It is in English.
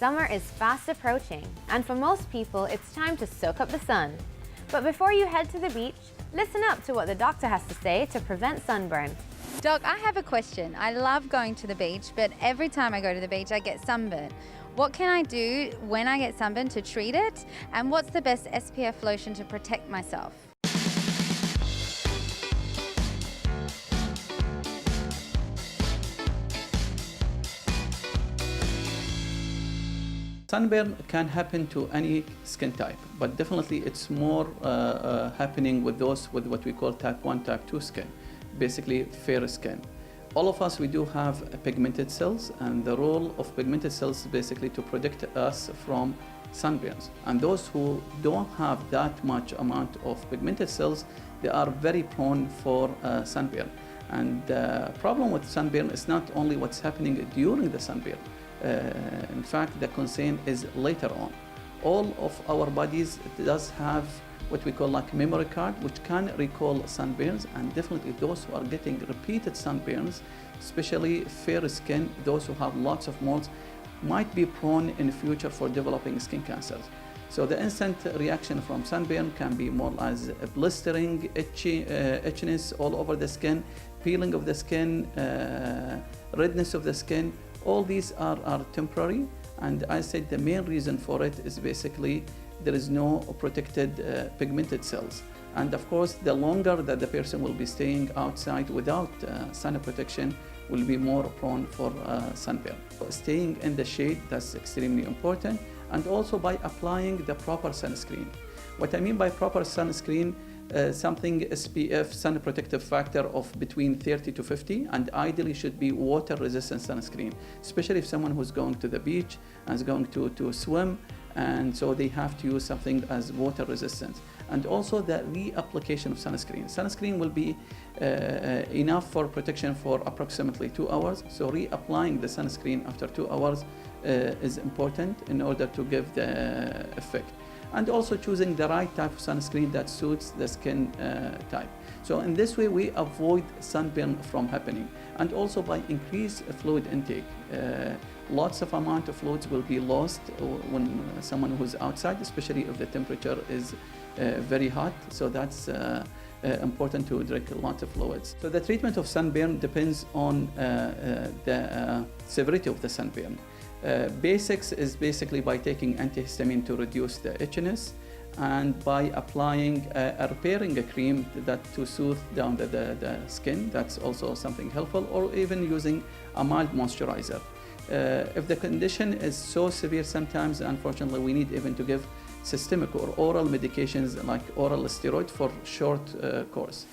Summer is fast approaching, and for most people, it's time to soak up the sun. But before you head to the beach, listen up to what the doctor has to say to prevent sunburn. Doc, I have a question. I love going to the beach, but every time I go to the beach, I get sunburn. What can I do when I get sunburn to treat it? And what's the best SPF lotion to protect myself? Sunburn can happen to any skin type, but definitely it's more happening with those with what we call type 1, type 2 skin, basically fair skin. All of us, we do have pigmented cells, and the role of pigmented cells is basically to protect us from sunburns. And those who don't have that much amount of pigmented cells, they are very prone for sunburn. And the problem with sunburn is not only what's happening during the sunburn. In fact, the concern is later on. All of our bodies does have what we call like memory card, which can recall sunburns, and definitely those who are getting repeated sunburns, especially fair skin, those who have lots of moles, might be prone in the future for developing skin cancers. So the instant reaction from sunburn can be more as a blistering, itchiness all over the skin, peeling of the skin, redness of the skin. All these are temporary, and I said the main reason for it is basically there is no protected pigmented cells. And of course, the longer that the person will be staying outside without sun protection will be more prone for sunburn. Staying in the shade, that's extremely important, and also by applying the proper sunscreen. What I mean by proper sunscreen, something SPF, sun protective factor, of between 30 to 50, and ideally should be water resistant sunscreen, especially if someone who's going to the beach and is going to swim, and so they have to use something as water resistant. And also the reapplication of sunscreen. Sunscreen will be enough for protection for approximately 2 hours, so reapplying the sunscreen after 2 hours is important in order to give the effect. And also choosing the right type of sunscreen that suits the skin type. So in this way, we avoid sunburn from happening. And also by increased fluid intake. Lots of amount of fluids will be lost when someone who's outside, especially if the temperature is very hot. So that's important to drink a lot of fluids. So the treatment of sunburn depends on the severity of the sunburn. Basics is basically by taking antihistamine to reduce the itchiness, and by applying a repairing cream that to soothe down the skin. That's also something helpful, or even using a mild moisturizer. If the condition is so severe, sometimes unfortunately we need even to give systemic or oral medications like oral steroid for short course.